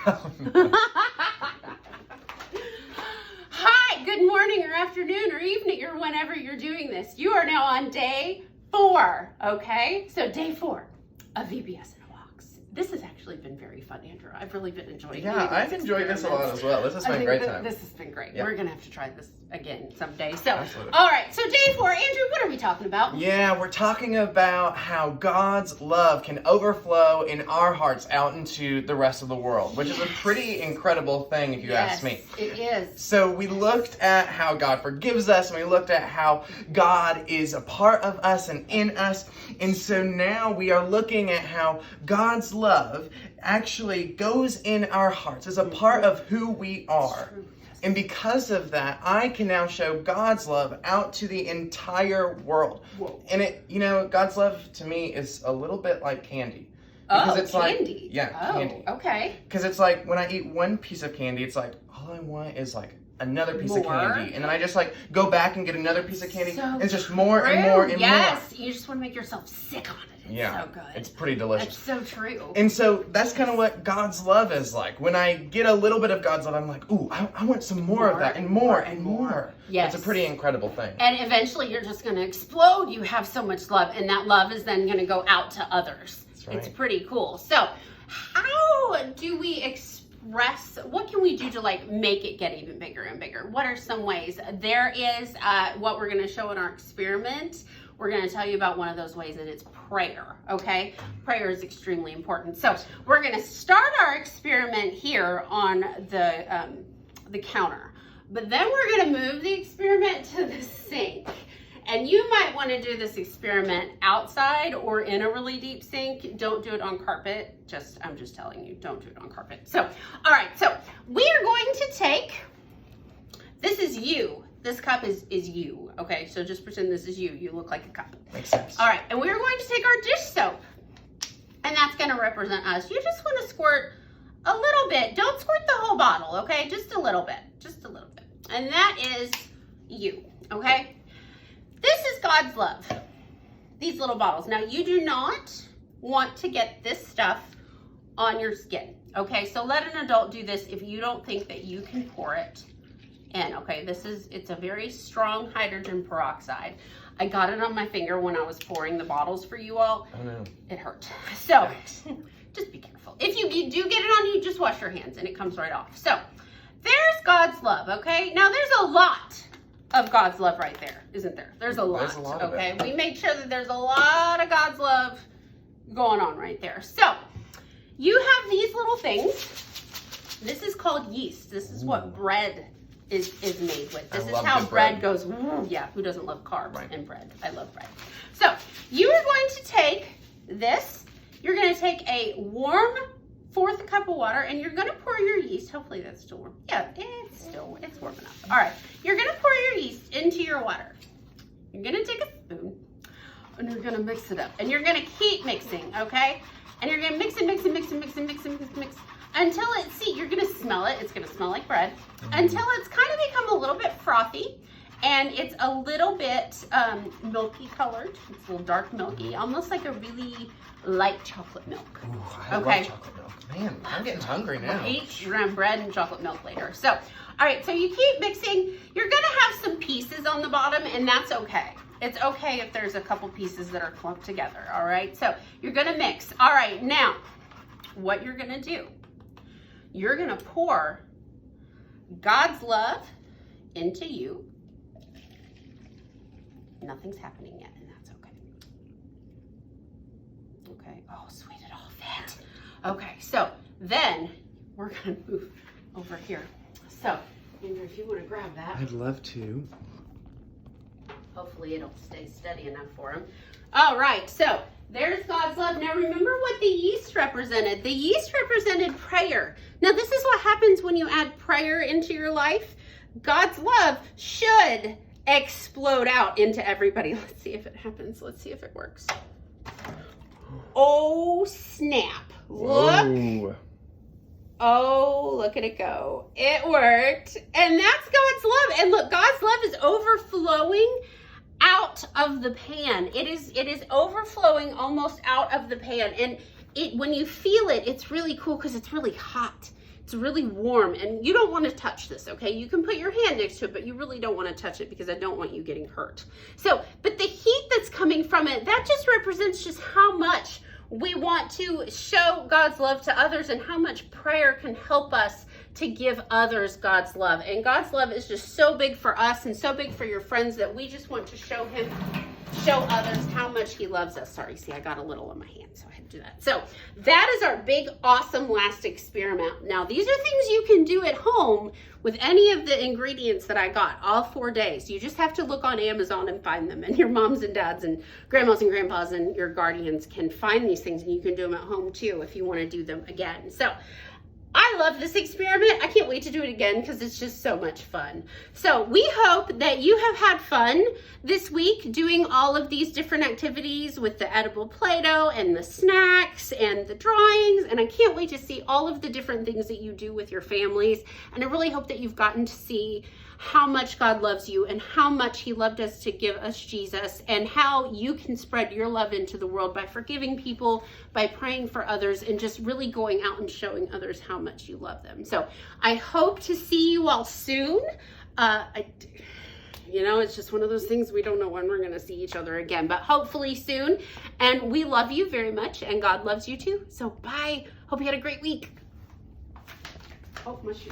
Hi, good morning or afternoon or evening or whenever you're doing this. You are now on day 4, okay? So day 4 of VBS in a Box. This has actually been very fun, Andrew. I've really been enjoying it. Yeah, I've enjoyed this a lot as well. This has been a great time. This has been great. Yeah. We're going to have to try this again someday. So, Absolutely. all right. So day 4, Andrew, what are we talking about? Yeah, we're talking about how God's love can overflow in our hearts out into the rest of the world, which is a pretty incredible thing if you ask me. It is. So we looked at how God forgives us, and we looked at how God is a part of us and in us. And so now we are looking at how God's love actually goes in our hearts as a part of who we are. And because of that, I can now show God's love out to the entire world. Whoa. And it, God's love to me is a little bit like candy. Because it's candy. Like, candy. Okay. Because it's like when I eat one piece of candy, it's like all I want is like another piece of candy. And then I just like go back and get another piece of candy. So and it's just more and more and more. Yes, you just want to make yourself sick on it. It's so good. It's pretty delicious. It's so true. And so that's kind of what God's love is like. When I get a little bit of God's love, I'm like, ooh, I want some more of that and more and more. Yes. It's a pretty incredible thing. And eventually you're just going to explode. You have so much love, and that love is then going to go out to others. That's right. It's pretty cool. So how do we express, what can we do to like make it get even bigger and bigger? What are some ways? There is what we're going to show in our experiment. We're going to tell you about one of those ways, and it's prayer, okay? Prayer is extremely important. So we're going to start our experiment here on the counter, but then we're going to move the experiment to the sink. And you might want to do this experiment outside or in a really deep sink. Don't do it on carpet. I'm just telling you, don't do it on carpet. So, all right, so we are going to take, this is you. This cup is you, okay? So just pretend this is you. You look like a cup. Makes sense. All right, and we're going to take our dish soap, and that's going to represent us. You just want to squirt a little bit. Don't squirt the whole bottle, okay? Just a little bit, just a little bit. And that is you, okay? This is God's love, these little bottles. Now, you do not want to get this stuff on your skin, okay? So let an adult do this if you don't think that you can pour it in, okay? It's a very strong hydrogen peroxide. I got it on my finger when I was pouring the bottles for you all. Oh, no. It hurt. So just be careful. If you do get it on you, just wash your hands and it comes right off. So there's God's love, okay? Now there's a lot of God's love right there, isn't there? There's a lot, okay? We made sure that there's a lot of God's love going on right there. So you have these little things. This is called yeast. This is what bread is made with. This is how bread goes. Yeah, who doesn't love carbs and bread? I love bread. So you are going to take this. You're going to take a warm 1/4 cup of water, and you're going to pour your yeast. Hopefully that's still warm. Yeah, it's warm enough. All right, you're going to pour your yeast into your water. You're going to take a spoon, and you're going to mix it up, and you're going to keep mixing, okay? And you're going to mix until you're going to smell it. It's going to smell like bread until it's kind of become a little bit frothy, and it's a little bit milky colored. It's a little dark milky, almost like a really light chocolate milk. Ooh, I love chocolate milk. Man, I'm getting hungry now. Right? You're gonna have bread and chocolate milk later. So, all right, so you keep mixing. You're gonna have some pieces on the bottom, and that's okay. It's okay if there's a couple pieces that are clumped together, all right? So you're gonna mix. All right, now, what you're gonna do, you're gonna pour God's love into you. Nothing's happening yet, and that's okay. Okay, oh, sweet it all fit. Okay, so then we're gonna move over here. So, Andrew, if you wanna grab that. I'd love to. Hopefully it'll stay steady enough for him. All right, so there's God's love. Now remember what the yeast represented. The yeast represented prayer. Now this is what happens when you add prayer into your life. God's love should explode out into everybody. Let's see if it happens. Let's see if it works. Oh, snap. Look. Whoa. Oh, look at it go. It worked. And that's God's love. And look, God's love is overflowing out of the pan. It is overflowing almost out of the pan. And when you feel it, it's really cool because it's really hot. It's really warm, and you don't want to touch this, okay? You can put your hand next to it, but you really don't want to touch it because I don't want you getting hurt. So, but the heat that's coming from it, that just represents just how much we want to show God's love to others and how much prayer can help us to give others God's love. And God's love is just so big for us and so big for your friends that we just want to show others how much he loves us. Sorry, see, I got a little on my hand, so I had to do that. So that is our big, awesome last experiment. Now, these are things you can do at home with any of the ingredients that I got all 4 days. You just have to look on Amazon and find them, and your moms and dads and grandmas and grandpas and your guardians can find these things, and you can do them at home too if you want to do them again. So I love this experiment. I can't wait to do it again because it's just so much fun. So we hope that you have had fun this week doing all of these different activities with the edible Play-Doh and the snacks and the drawings. And I can't wait to see all of the different things that you do with your families. And I really hope that you've gotten to see how much God loves you and how much he loved us to give us Jesus, and how you can spread your love into the world by forgiving people, by praying for others, and just really going out and showing others how much you love them. So I hope to see you all soon. It's just one of those things, we don't know when we're going to see each other again, but hopefully soon. And we love you very much, and God loves you too. So bye. Hope you had a great week. Oh, my shoe.